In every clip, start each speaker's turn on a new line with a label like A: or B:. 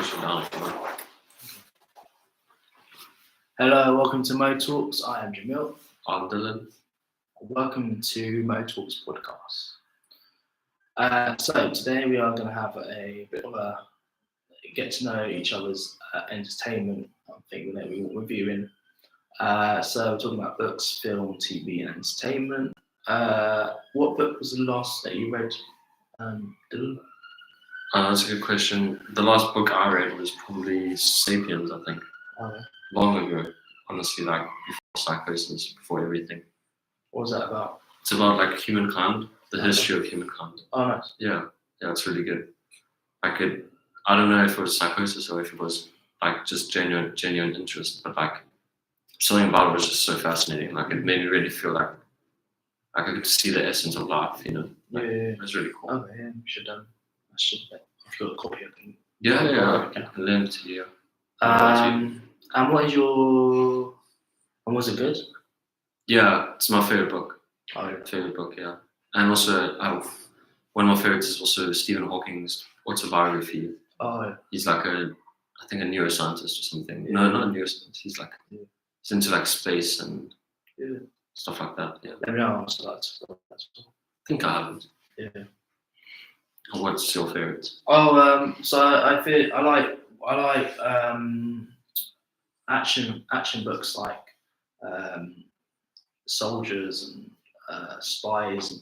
A: push it down if you want.
B: Hello, welcome to Mo Talks. I am Jamille.
A: I'm Dylan.
B: Welcome to Mo Talks podcast. So today we are going to have a bit of a get to know each other's entertainment. I think that we want reviewing. So we're talking about books, film, TV, and entertainment. What book was the last that you read, Dylan?
A: That's a good question. The last book I read was probably *Sapiens*, I think. Long ago, honestly, like before Psychosis, before everything.
B: What was that about?
A: It's about like humankind, the history of humankind.
B: Oh, nice.
A: Yeah, it's really good. I don't know if it was Psychosis or if it was like just genuine interest, but like something about it was just so fascinating. Like it made me really feel like I could see the essence of life, you know. Like, it was really cool.
B: Oh, yeah, I've got a copy of it.
A: Yeah, I can lend to you.
B: And what is your? And was it good?
A: Yeah, it's my favorite book.
B: Oh, yeah.
A: Favorite book, yeah. And also, one of my favorites is also Stephen Hawking's autobiography.
B: Oh, yeah.
A: He's like I think a neuroscientist or something.
B: Yeah.
A: No, not a neuroscientist. He's like he's into like space and stuff like that. Yeah.
B: Let me know. I
A: think I haven't.
B: Yeah.
A: What's your favorite?
B: Oh, so I like action books like soldiers and spies and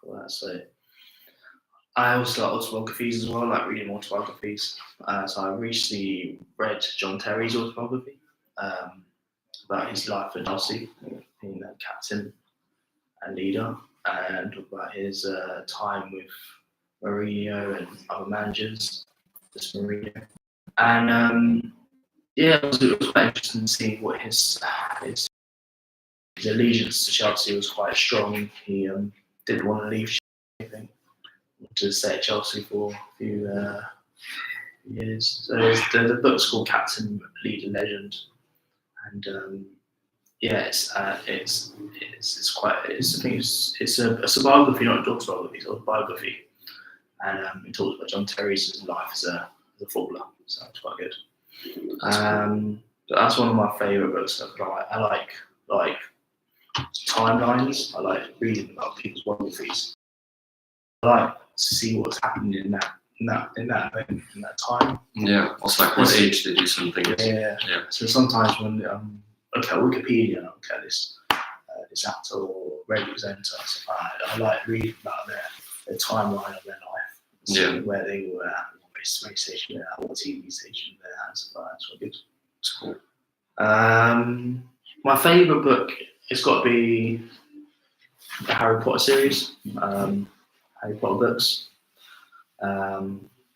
B: all that. So I also like autobiographies as well. I like reading autobiographies. So I recently read John Terry's autobiography about his life at Chelsea, being a captain and leader, and about his time with Mourinho and other managers, just Mourinho. And it was quite interesting to see what his allegiance to Chelsea was quite strong. He didn't want to leave Chelsea, I think. To stay at Chelsea for a few years. So the book's called Captain, Leader, Legend, and it's a biography, not a dog's biography. It's a biography, and it talks about John Terry's life as a footballer. So it's quite good. But that's one of my favourite books. I like timelines. I like reading about people's biographies. I like to see what's happening in that time.
A: Yeah, also like what age they do something.
B: Yeah. So sometimes when look at Wikipedia and look at this actor or radio presenter, I like reading about the timeline of their life. Seeing where they were at, what space station they're at, what TV station they're at, and stuff like that. It's quite good.
A: It's cool.
B: My favourite book, it's got to be the Harry Potter series. Harry Potter books. I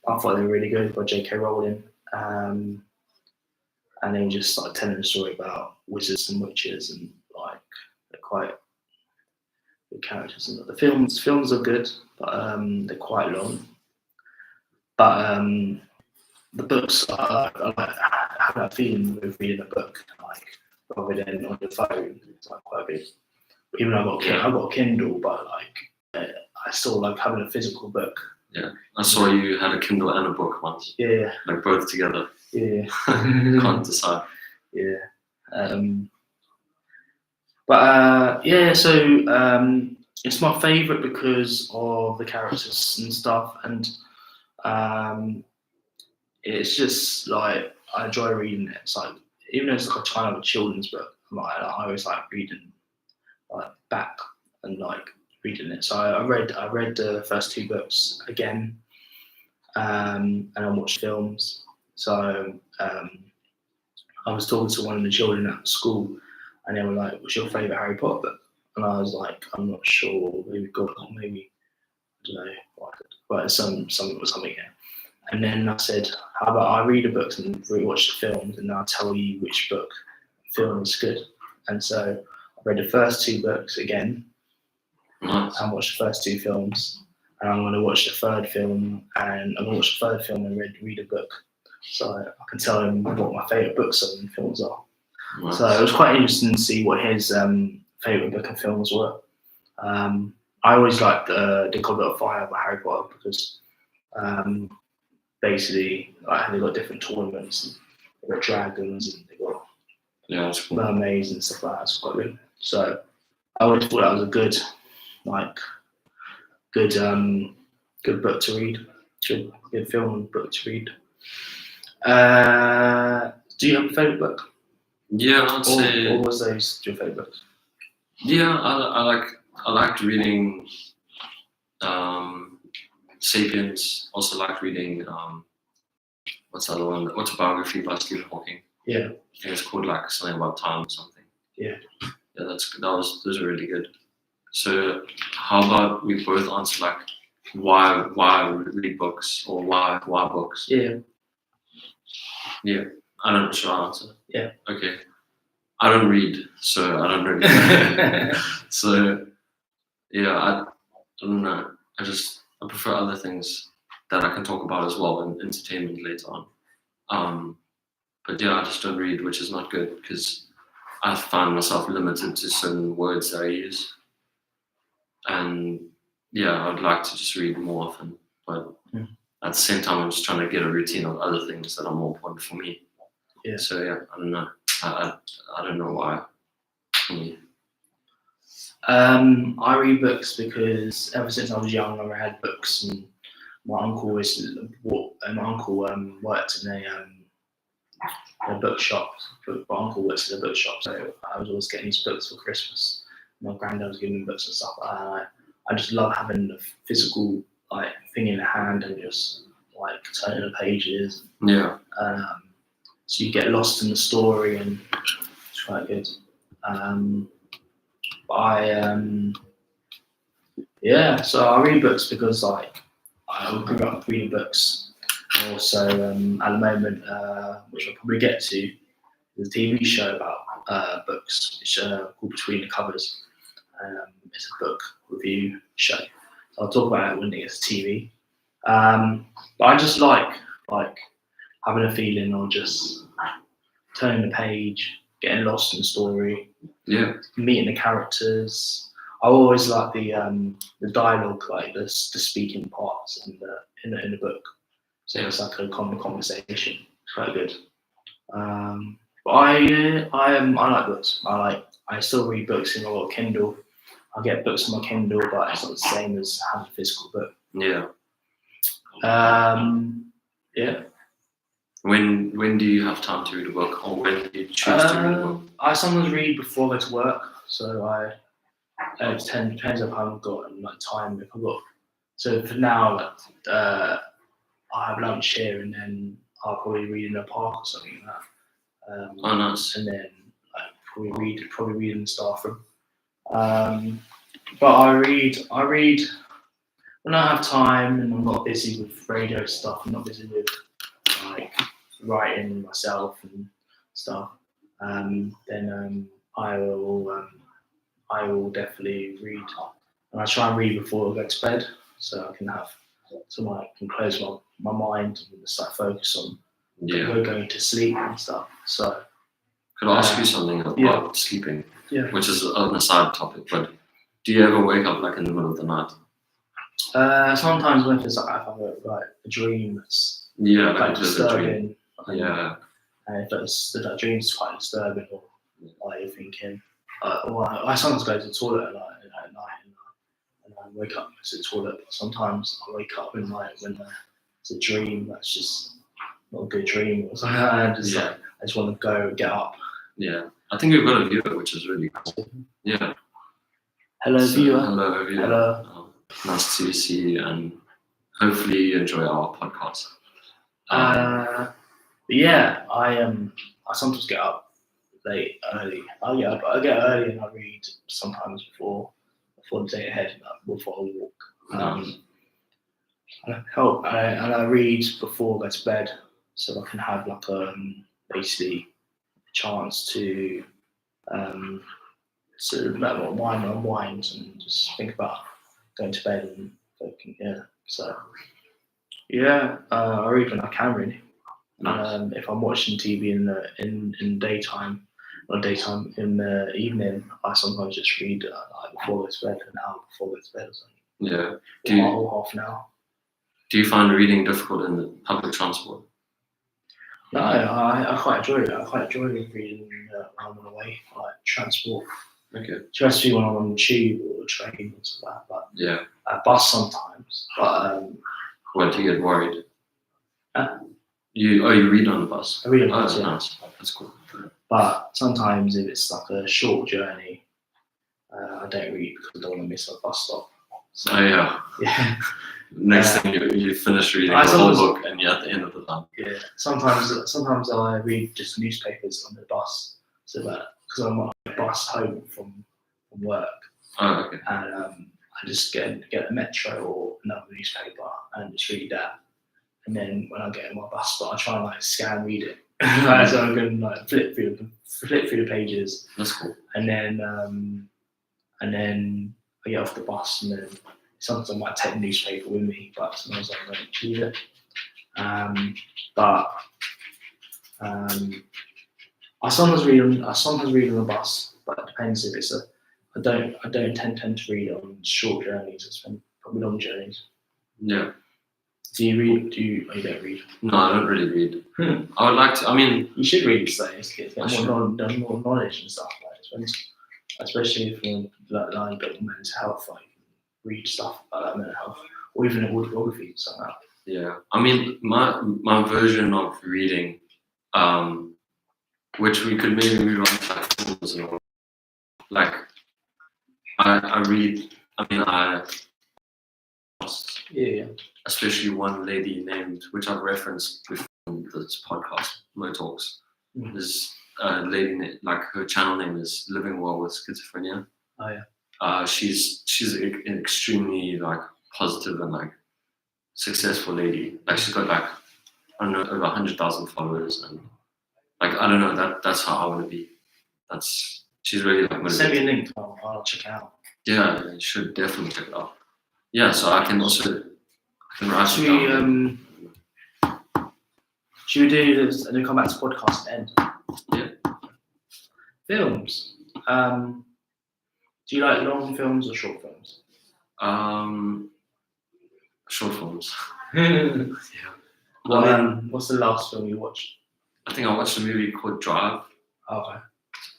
B: thought they were really good by J.K. Rowling. And they were just like telling a story about wizards and witches, and like they're quite good characters. And the films are good, but they're quite long. But the books, I have that feeling with reading a book, like rather than on the phone. It's like quite good. Even though I've got a Kindle, but like I still like having a physical book.
A: Yeah, I saw you had a Kindle and a book once.
B: Yeah.
A: Like both together.
B: Yeah.
A: Can't decide.
B: Yeah. So it's my favourite because of the characters and stuff, and it's just like I enjoy reading it. It's like even though it's like a kind of a children's book, I always like reading like back and like reading it. So I read the first two books again, and I watched films. So I was talking to one of the children at school, and they were like, "What's your favourite Harry Potter book?" And I was like, "I'm not sure. Maybe God, or maybe I don't know. But something. Yeah." And then I said, "How about I read the books and rewatch the films, and I'll tell you which film is good." And so I read the first two books again.
A: Nice.
B: And watched the first two films, and I'm going to watch the third film, and read a book, so I can tell him what my favourite books and films are.
A: Nice.
B: So it was quite interesting to see what his favourite book and films were. I always liked the Goblet of Fire by Harry Potter because basically like they got different tournaments. And they got dragons and they got
A: that's cool.
B: mermaids and stuff like that. It's quite good. So I always thought that was a good book to read. Good film and book to read. Do you have a favourite book?
A: Yeah, I'd say.
B: Or was those your favourite books?
A: Yeah, I liked reading *Sapiens*. Also liked reading what's the other one? *Autobiography* by Stephen Hawking.
B: Yeah.
A: I think it's called like something about time or something.
B: Yeah.
A: Yeah, those are really good. So how about we both answer like why read books or why books?
B: Yeah.
A: Yeah. I don't know, should I answer?
B: Yeah.
A: Okay. I don't read, so I don't really know. So yeah, I don't know. I prefer other things that I can talk about as well and entertainment later on. But yeah, I just don't read, which is not good because I find myself limited to certain words that I use. And yeah, I'd like to just read more often, but at the same time, I'm just trying to get a routine of other things that are more important for me.
B: Yeah.
A: So yeah, I don't know. I don't know why. For me.
B: I read books because ever since I was young, I read books, and my uncle worked in a bookshop. My uncle works in a bookshop, so I was always getting these books for Christmas. My granddad was giving me books and stuff. I just love having the physical like thing in the hand and just like turning the pages.
A: Yeah.
B: So you get lost in the story, and it's quite good. So I read books because like I grew up reading books. Also, at the moment, which I'll probably get to, there's a TV show about books. It's called Between the Covers. It's a book review show. So I'll talk about it when it gets to TV. But I just like having a feeling of just turning the page, getting lost in the story, meeting the characters. I always like the dialogue, like the speaking parts in the book. So it's like a common conversation. It's quite good. But I like books. I still read books in my Kindle. I get books on my Kindle, but it's not the same as having a physical book.
A: Yeah.
B: Yeah.
A: When do you have time to read a book, or when do you choose to read a book?
B: I sometimes read before I go to work, so it depends on how I've got and like time. If I've got, so for now, I have lunch here, and then I'll probably read in a park or something like that.
A: Oh, nice.
B: And then probably read in the staff room. But I read when I have time and I'm not busy with radio stuff. I'm not busy with like writing myself and stuff. Then I will definitely read, and I try and read before I go to bed, so I can can close my mind and just like focus on going to sleep and stuff. So
A: could I ask you something about sleeping?
B: Yeah.
A: Which is an aside topic, but do you ever wake up like in the middle of the night?
B: Sometimes when it's like if I have a dream that's
A: like
B: disturbing.
A: Yeah.
B: And if that dream's quite disturbing, or like you're thinking, I sometimes go to the toilet at night and I wake up to the toilet. But sometimes I wake up in night when it's a dream that's just not a good dream or something. I just want to go get up.
A: Yeah, I think we've got a viewer, which is really cool. Yeah.
B: Hello, viewer.
A: Hello, viewer.
B: Hello.
A: Nice to see you, and hopefully you enjoy our podcast.
B: I sometimes get up early. I get early and I read sometimes before the day ahead, before I walk. And I read before I go to bed, so I can have like basically a chance to unwind and just think about going to bed and thinking, So I read when I can really.
A: Nice.
B: If I'm watching TV in daytime, or daytime in the evening, I sometimes just read before I go to bed, an hour before I go to bed or something.
A: Yeah.
B: Or half an hour.
A: Do you find reading difficult in the public transport?
B: No, I quite enjoy it. I quite enjoy reading when I'm on the way, like transport.
A: Okay.
B: Especially when I'm on the tube or the train or something like that. But
A: Yeah.
B: bus sometimes. But
A: What do you get worried?
B: Huh?
A: You read on the bus?
B: I read on the
A: Oh,
B: bus,
A: that's
B: yeah.
A: nice. That's cool.
B: But sometimes if it's like a short journey, I don't read because I don't want to miss a bus stop. So,
A: Oh yeah.
B: yeah.
A: Next thing you finish reading the whole book and you're at the end of the line.
B: Yeah. Sometimes I read just newspapers on the bus, so that because I'm on a bus home from work.
A: Oh, okay.
B: And I just get a Metro or another newspaper and just read that. And then when I get in my bus stop, I try and like scan read it. So I can like flip through the pages.
A: That's cool.
B: And then I get off the bus, and then sometimes I might take the newspaper with me, but sometimes I don't choose it. But I sometimes read on the bus, but it depends if it's I don't tend to read on short journeys. I spend probably long journeys.
A: Yeah.
B: Do you read? You don't read?
A: No, I don't really read. I would like to. I mean,
B: you should read these days. Get more knowledge and stuff like this. Especially if you're like a bit of mental health, like read stuff about that mental health, or even autobiography and stuff like that.
A: Yeah. I mean, my version of reading, which we could maybe read on platforms and all. Like, I read. I mean,
B: Yeah.
A: Especially one lady named, which I've referenced before in this podcast, Mo Talks. There's a lady, like her channel name is Living Well with Schizophrenia.
B: Oh yeah.
A: She's an extremely like positive and like successful lady. Like she's got like I don't know over 100,000 followers and like I don't know that's how I want to be. She's really like motivated.
B: Send me a link. I'll check it out.
A: Yeah, you should definitely check it out. Yeah, so I can write
B: Should
A: it down.
B: Should we do this and then come back to podcast and end?
A: Yeah.
B: Films. Do you like long films or short films?
A: Short films.
B: Yeah.
A: What's
B: the last film you watched?
A: I think I watched a movie called Drive.
B: Okay.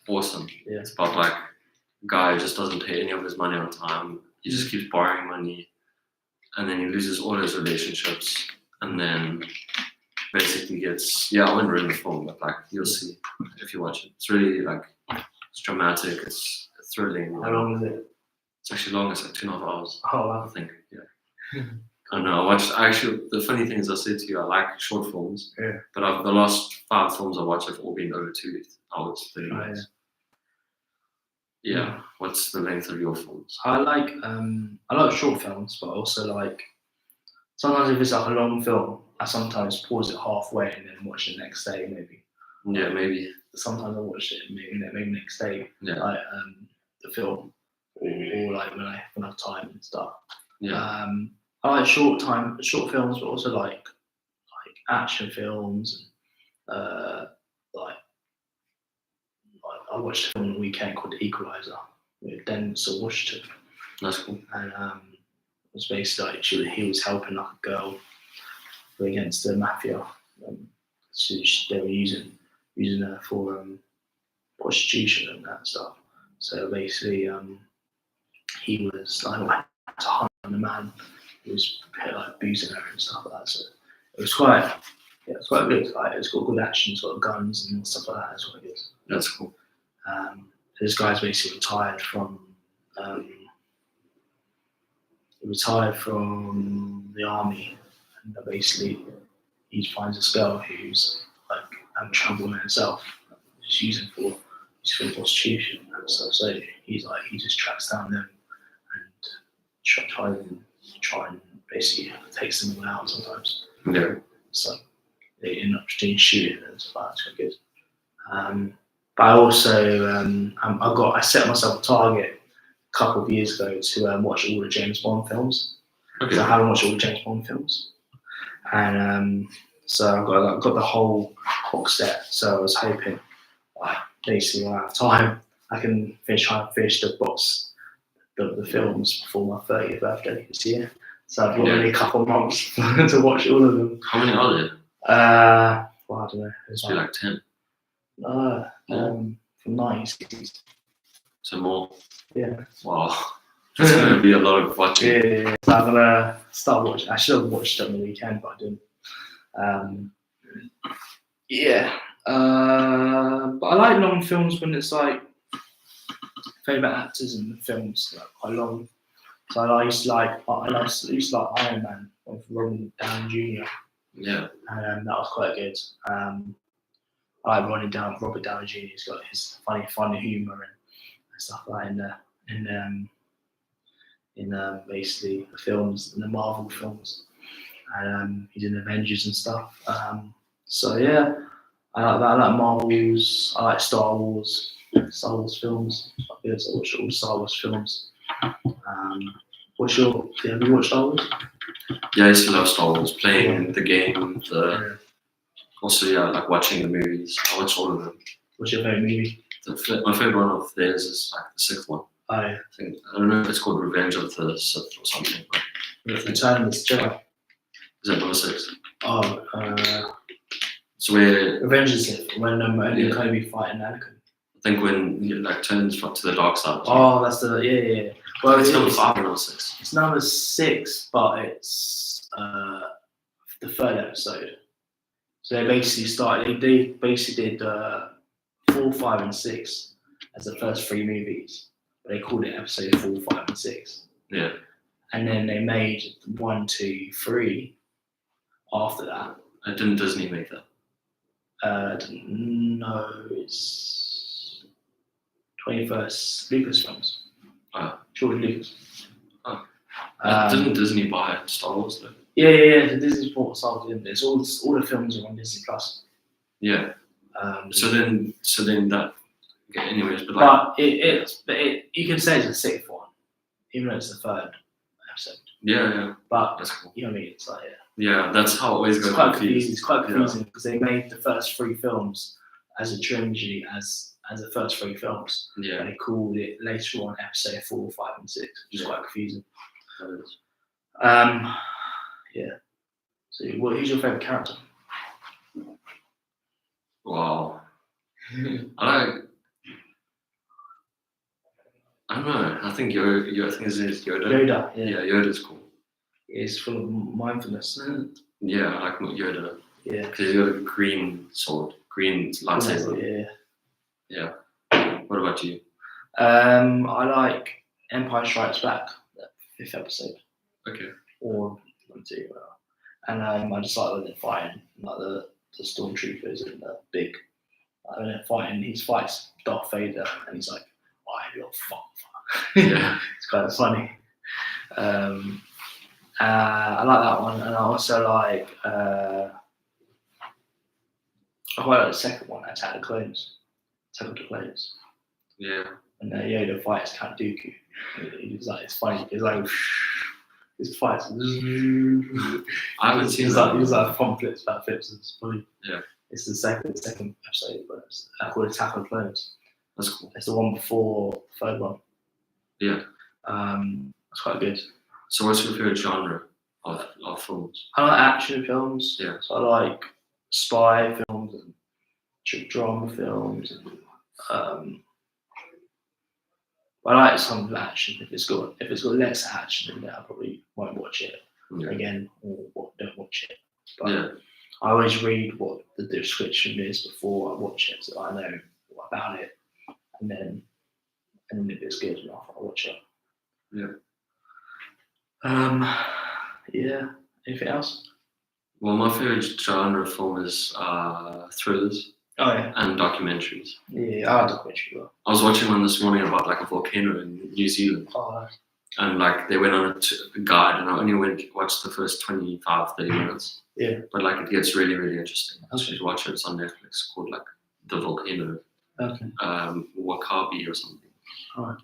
A: Awesome.
B: Yeah.
A: It's about like a guy who just doesn't pay any of his money on time. He just keeps borrowing money, and then he loses all his relationships, and then basically gets I wouldn't ruin the film, but like you'll see if you watch it. It's really like it's dramatic. It's thrilling.
B: How long is it?
A: It's actually long. It's like 2.5 hours.
B: Oh wow.
A: I think. Yeah. I don't know. I watched. Actually, the funny thing is, I said to you, I like short films.
B: Yeah.
A: But the last 5 films I watched have all been over 2 hours, 30 minutes. Yeah. What's the length of your films?
B: I like short films, but also like sometimes if it's like a long film, I sometimes pause it halfway and then watch it the next day maybe.
A: Yeah, maybe.
B: Sometimes I watch it maybe next day.
A: Yeah.
B: Like the film, or like when I have time and stuff.
A: Yeah.
B: I like short films, but also like action films. Like I watched a film on the weekend called The Equalizer with Denzel Washington.
A: That's cool.
B: And it was basically like he was helping like a girl against the mafia. They were using her for prostitution and that stuff. So basically, he was like to hunt the man who was like abusing her and stuff like that. So it was quite good. Like it's got good action, sort of guns and stuff like that. That's what it is.
A: That's cool.
B: This guy's basically retired from the army, and basically he finds this girl who's like having trouble with herself, just using for prostitution and stuff. So he just tracks down them and try and basically takes them all out sometimes.
A: Yeah.
B: So they end up doing shooting and stuff like that. It's quite good. But I also I set myself a target a couple of years ago to watch all the James Bond films.
A: Okay.
B: So I haven't watched all the James Bond films, and so I've got the whole box set. So I was hoping, basically when I have time, I can try and finish the box, the films before my 30th birthday this year. So I've got only a couple of months to watch all of them.
A: How many are there?
B: Well, I don't know.
A: It's be like 10.
B: From 1960s.
A: So more.
B: Yeah.
A: Wow. It's going to be a lot of watching.
B: Yeah. So I'm gonna start watching. I should have watched it on the weekend, but I didn't. Yeah. But I like long films when it's like favorite actors in the films, like quite long. So I used to like Iron Man with Robert Downey Jr.
A: Yeah.
B: And that was quite good. I like Robert Downey Jr. He's got his funny humour and stuff like that in basically the films, in the Marvel films, and he's in Avengers and stuff. So yeah, I like that. I like Marvels. I like Star Wars films. I watch all Star Wars films. Have you watched Star Wars?
A: Yeah, I used to love Star Wars, playing the game, also like watching the movies. I watch all of them.
B: What's your favourite movie?
A: My favourite one of theirs is like the 6th one.
B: Oh, yeah.
A: I don't know if it's called Revenge of the Sith or something. But
B: Return of the Jedi.
A: Is that number 6?
B: Oh,
A: it's where
B: Revenge of the Sith, when Kenobi fighting Anakin.
A: I think when he like turns to the dark side.
B: Oh, that's yeah. Well,
A: it's number 5 or number 6.
B: It's number 6, but it's the 3rd episode. So they basically started. They basically did 4, 5, and 6 as the first 3 movies. But they called it episode 4, 5, and 6.
A: Yeah. And
B: then they made 1, 2, 3 after that.
A: Didn't Disney make that?
B: No, it's 21st Lucasfilms. George Lucas.
A: Didn't Disney buy Star Wars though?
B: Yeah. The Disney bought Star Wars, didn't it? All the films are on Disney Plus.
A: Yeah. So then that. Okay, anyways, but like.
B: But you can say it's the 6th one, even though it's the 3rd episode.
A: Yeah.
B: But
A: that's cool.
B: You know what I mean? It's like
A: yeah, that's how it always goes.
B: It's quite confusing because they made the first 3 films as a trilogy as the first 3 films.
A: Yeah.
B: And they called it later on episode 4, 5, and 6, which is quite confusing.
A: That is.
B: Yeah. So, who's your favourite character?
A: Wow. I don't know. I think I think his name is Yoda.
B: Yoda.
A: Yeah, Yoda's cool.
B: He's full of mindfulness.
A: Yeah, I like Yoda.
B: Yeah.
A: Because he's got a green sword, green lightsaber.
B: Yeah.
A: What about you?
B: I like Empire Strikes Back, that 5th episode.
A: Okay.
B: Or 1, 2. And I just like when they're fighting, like the stormtroopers and the big. When they're fighting, he fights Darth Vader, and he's like, "Why you little fuck?"
A: Yeah.
B: It's kind of funny. I like that one, and I also like. I quite like the second one, Attack of the Clones.
A: Yeah.
B: And Yoda fights Count Dooku. It's like, it's funny. It's like his fights.
A: I haven't seen that.
B: He's like flips. It's funny.
A: Yeah.
B: It's the second episode, but it's called Attack of the Clones.
A: That's cool.
B: It's the one before the 3rd one.
A: Yeah.
B: That's quite good.
A: So what's your favourite genre of films?
B: I like action films.
A: Yeah.
B: So I like spy films and drama films. And, I like some action. If it's got less action, then I probably won't watch it again, or don't watch it. But I always read what the description is before I watch it, so I know about it, and then if it's good enough, I'll watch it.
A: Yeah.
B: Yeah. Anything else?
A: Well, my favourite genre of film is thrillers.
B: Oh yeah.
A: And documentaries.
B: Yeah, I like documentaries. Well.
A: I was watching one this morning about like a volcano in New Zealand.
B: Oh.
A: And like they went on a guide, and I only watched the first 25, 30 minutes.
B: Yeah.
A: But like it gets really, really interesting. I should watch it. It's on Netflix, called like The Volcano.
B: Okay.
A: Wakabi or something.
B: Alright.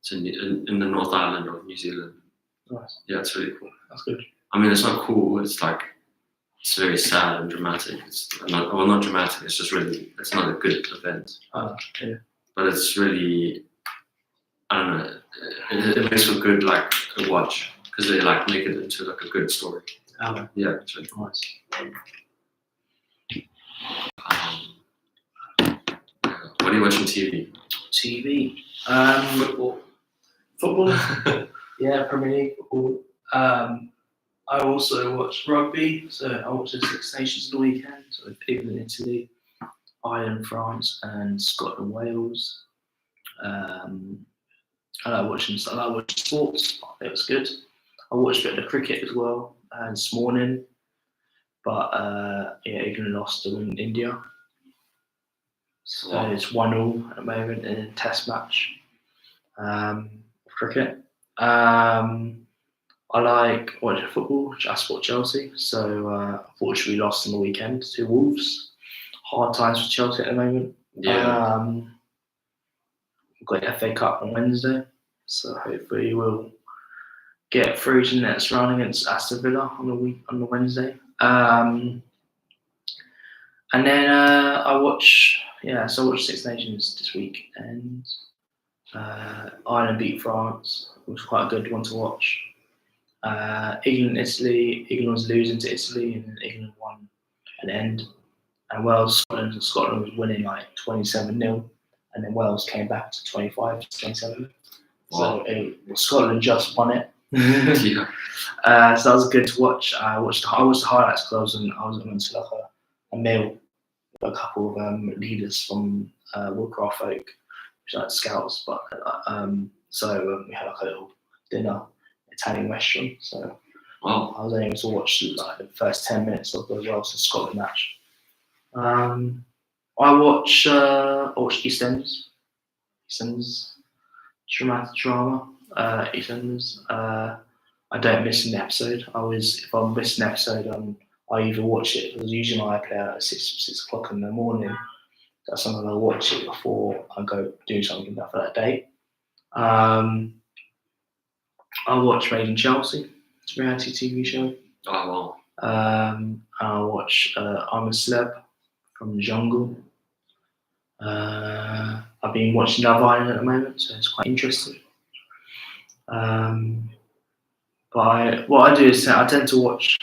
A: It's in the North Island of New Zealand.
B: Nice.
A: Yeah, it's really cool.
B: That's good.
A: I mean, it's not cool. It's like it's very sad and dramatic. It's not dramatic. It's just really. It's not a good event.
B: Yeah.
A: But it's really. I don't know. It makes for good like a watch because they like make it into like a good story.
B: Okay.
A: Yeah, it's really
B: nice.
A: you watching TV?
B: TV.
A: Football.
B: Football. Yeah, Premier League football. I also watch rugby, so I watch the Six Nations on the weekend, so England, Italy, Ireland, France, and Scotland, Wales. I like watching sports. It was good. I watched a bit of the cricket as well this morning, but yeah, England lost to India, so it's 1-1 at the moment in a Test match of cricket. I like watching football. I support Chelsea, so unfortunately we lost on the weekend to Wolves. Hard times for Chelsea at the moment.
A: Yeah.
B: We've got the FA Cup on Wednesday, so hopefully we'll get through to the next round against Aston Villa on the Wednesday. And then I watch Six Nations this week, and Ireland beat France, which was quite a good one to watch. England, Italy. England was losing to Italy, and England won at the end. And Wales, Scotland was winning like 27-0, and then Wales came back to 25-27.
A: Wow.
B: So Scotland just won it.
A: Yeah.
B: So that was good to watch. I watched the highlights because I was going to like a meal with a couple of leaders from Woodcraft Oak, which are like scouts. But so we had like a little dinner, Italian restaurant. So
A: Wow.
B: I was able to watch like the first 10 minutes of the Wales and Scotland match. I watch EastEnders. EastEnders, dramatic drama. EastEnders. I don't miss an episode. If I'm missing an episode, I either watch it because usually I play at 6 o'clock in the morning. That's something I'll watch it before I go do something for that day. I watch Made in Chelsea. It's a reality TV show.
A: Oh wow.
B: I watch I'm a Celeb from the Jungle. I've been watching Love Island at the moment, so it's quite interesting. But what I do is I tend to watch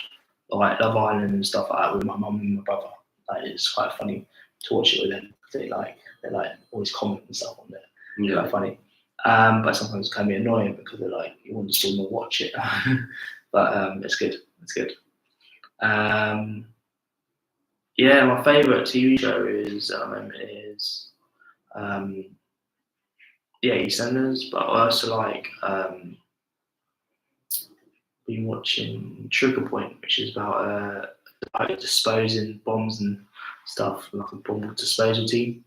B: like Love Island and stuff like that with my mum and my brother. Like it's quite funny to watch it with them. They always comment and stuff on there. It's
A: Yeah.
B: quite funny. But sometimes it can be annoying because they're like you want to still not watch it. But it's good. It's good. Yeah, my favourite TV show is at the moment is EastEnders, but I also like been watching Trigger Point, which is about disposing bombs and stuff, like a bomb disposal team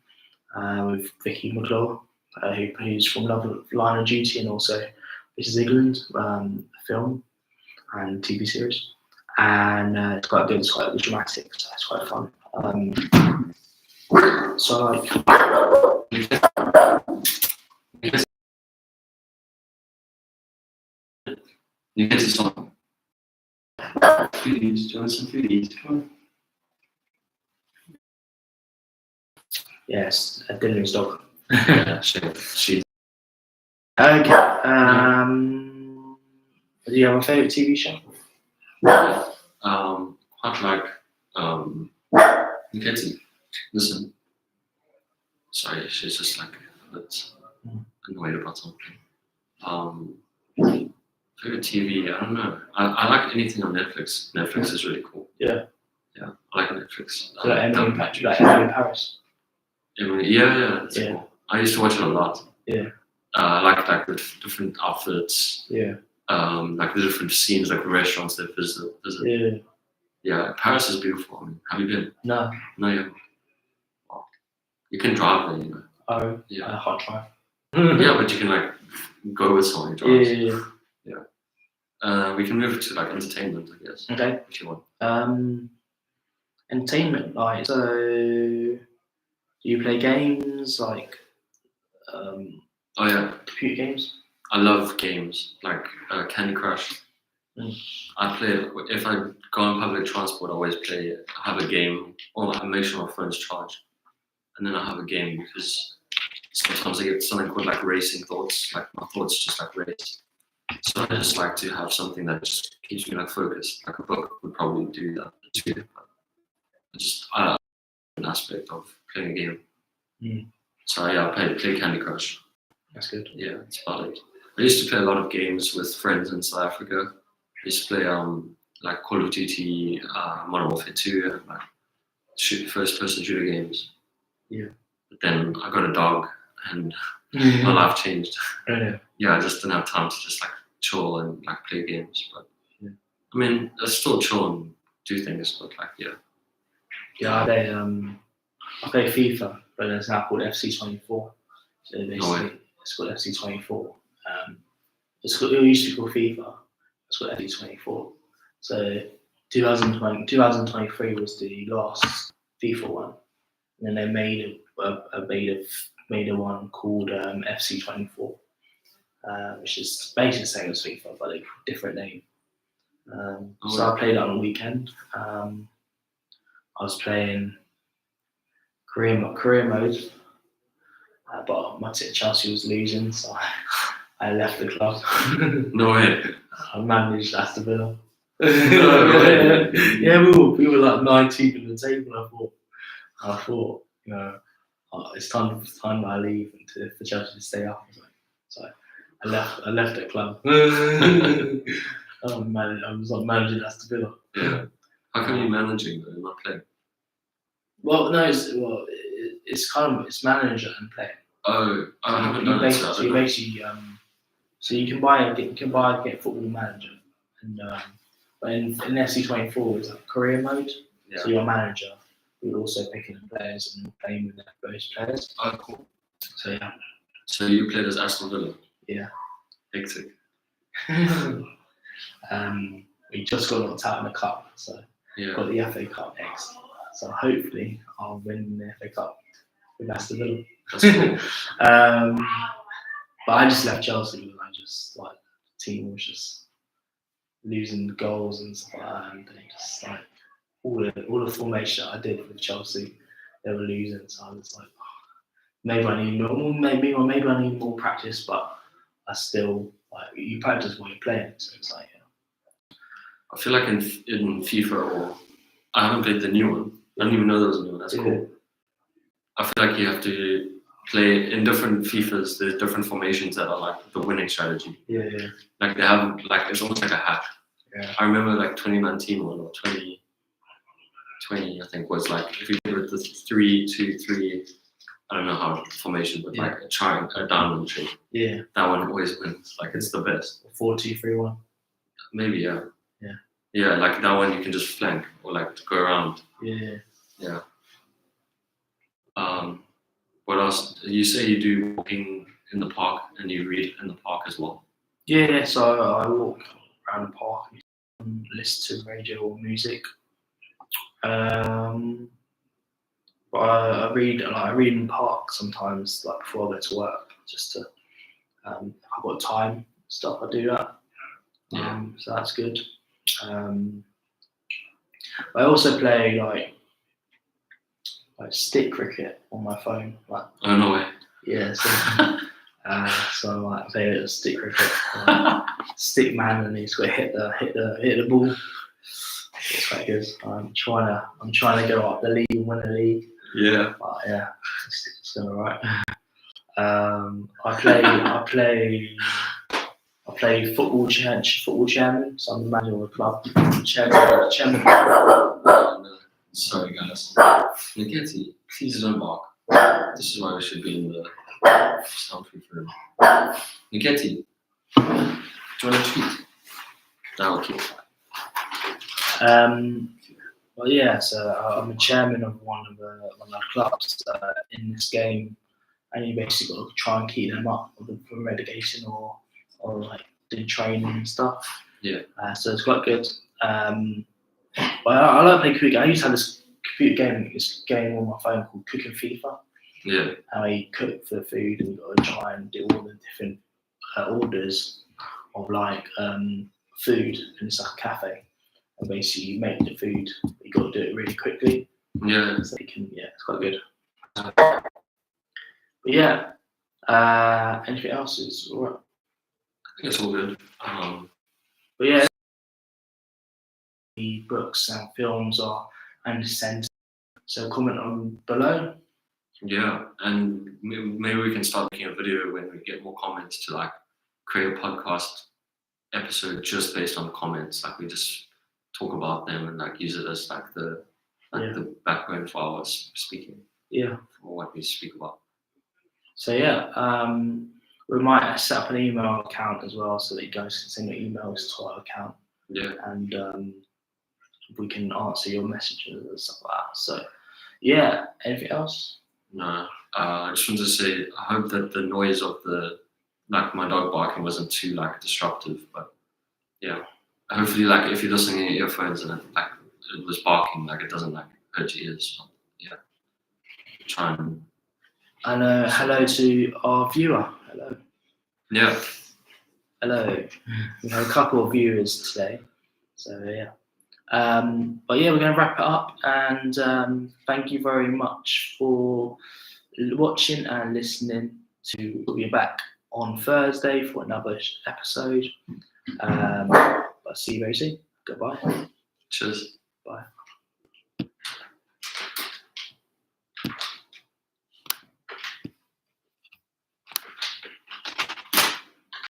B: with Vicky McClure, who's from Line of Duty, and also This Is England, a film and TV series. And it's quite good, it's quite dramatic, so it's quite fun. So I like.
A: You get to some foodies. Join some foodies. Come on.
B: Yes, Dylan's dog.
A: Yeah, she.
B: Okay. Do you have a favourite TV show?
A: Quite like you get to listen. Sorry, she's just like a bit annoyed about something. Favorite TV, I don't know. I like anything on Netflix. Netflix is really cool.
B: Yeah.
A: Yeah, I like Netflix.
B: So like Emily in Paris.
A: Yeah, that's cool. I used to watch it a lot.
B: Yeah.
A: I like the different outfits.
B: Yeah.
A: Like the different scenes, like the restaurants they visit.
B: Yeah.
A: Yeah, Paris is beautiful. I mean, have you been?
B: No.
A: No, yeah. Wow. You can drive there, you know.
B: Oh.
A: Yeah.
B: Hot drive.
A: Yeah, but you can like go with someone who drives.
B: Yeah.
A: We can move to like entertainment, I guess.
B: Okay.
A: If you want.
B: Entertainment, like so. Do you play games like?
A: Oh yeah.
B: Computer games.
A: I love games like Candy Crush. I play if I go on public transport. I always play. I have a game, or I make sure my phone's charged, and then I have a game because sometimes I get something called like racing thoughts. Like my thoughts just like race. So I just like to have something that just keeps me like focused. Like a book would probably do that too. I like an aspect of playing a game. So yeah, I play Candy Crush.
B: That's good.
A: Yeah, that's about it. I used to play a lot of games with friends in South Africa. I used to play like Call of Duty, Modern Warfare 2, and like first-person shooter games.
B: Yeah.
A: But then I got a dog, and my life changed.
B: Yeah.
A: Yeah, I just didn't have time to just like chill and like play games. But
B: yeah.
A: I mean, I still chill and do things, but like yeah.
B: Yeah, I play FIFA, but it's now called FC24. So basically, it's called FC24. It used to be called FIFA. It's called FC24. So 2023 was the last FIFA one, and then they made a one called FC24, which is basically the same as FIFA, but a different name. So I played that on the weekend. I was playing career mode, but my team Chelsea was losing, so I left the club.
A: No way.
B: I managed Aston Villa.
A: No,
B: yeah, we were like 19th in the table. I thought, it's time that I leave and for Chelsea to stay up. So I left the club. I was not managing Aston Villa.
A: Yeah. How come you're managing but not playing?
B: Well, no, it's kind of it's manager and player.
A: Oh, I haven't done it.
B: So you basically so you can buy get Football Manager, and but in FC24 it's like career mode.
A: Yeah.
B: So your manager, you're also picking the players and playing with those players.
A: Oh, cool.
B: So yeah.
A: So you played as Aston Villa.
B: Yeah.
A: Hectic.
B: We just got knocked out in the cup, so
A: Yeah.
B: got the FA Cup next. So hopefully I'll win the FA Cup with Aston Villa.
A: That's cool.
B: But I just left Chelsea because I just like the team was just losing goals and stuff like that, and they just like all the formation I did with Chelsea, they were losing. So I was like, maybe I need more, maybe I need more practice, but I still like you practice while you're playing. So it's like
A: I feel like in FIFA, or I haven't played the new one. I didn't even know there was a new one. That's cool. I feel like you have to play in different FIFAs. There's different formations that are like the winning strategy.
B: Yeah.
A: Like they have like it's almost like a hack.
B: Yeah.
A: I remember like 2019 one or 2020 I think was like if you did with the 3-2-3. I don't know how formation, but like a diamond shape. Yeah. That one always wins. Like it's the best.
B: 4-2-3-1.
A: Maybe yeah.
B: Yeah.
A: Yeah, like that one you can just flank or like go around.
B: Yeah.
A: Yeah. What else? You say you do walking in the park and you read in the park as well.
B: Yeah. So I walk around the park and listen to radio or music. But I read in the park sometimes, like before I go to work, just to if I've got time stuff. I do that.
A: Yeah.
B: So that's good. I also play like stick cricket on my phone. Like,
A: oh no way.
B: Yeah. So I play a little stick cricket. Stick man, and he's got to hit the ball. It's quite good. I'm trying to go up the league and win the league.
A: Yeah.
B: But yeah, it's going alright. I play football chairman, so I'm the manager of the club. Chairman.
A: Sorry guys. Niketi, please don't bark. This is why we should be in the soundproof room. Niketi, do you want a treat? That will keep it.
B: Well, yeah. So I'm a chairman of one of the clubs in this game, and you basically got to try and keep them up from relegation or like do training and stuff.
A: Yeah.
B: So it's quite good. But I like playing cricket. I used to have this game on my phone called Cooking FIFA.
A: Yeah.
B: How you cook for the food and you got to try and do all the different orders of like food, and it's like a cafe. And basically you make the food, but you got to do it really quickly.
A: Yeah.
B: So you can, it's quite good. But yeah, anything else is alright.
A: I think it's all good.
B: But yeah, the books and films are and sent. So comment on below.
A: Yeah, and maybe we can start making a video when we get more comments to like create a podcast episode just based on comments. Like we just talk about them and like use it as like the the backbone for our speaking.
B: Yeah.
A: For what we speak about.
B: So yeah, we might set up an email account as well, so that you guys can send your emails to our account.
A: Yeah.
B: And we can answer your messages and stuff like that. So yeah, anything else?
A: No. I just wanted to say I hope that the noise of my dog barking wasn't too like disruptive, but yeah. Hopefully like if you're listening in your earphones and it was barking, like it doesn't like hurt your ears. So, yeah. Try and
B: hello to our viewer. Hello.
A: Yeah.
B: Hello. We have a couple of viewers today. So yeah. But yeah, we're going to wrap it up, and thank you very much for watching and listening. We'll be back on Thursday for another episode. But see you very soon. Goodbye.
A: Cheers.
B: Bye.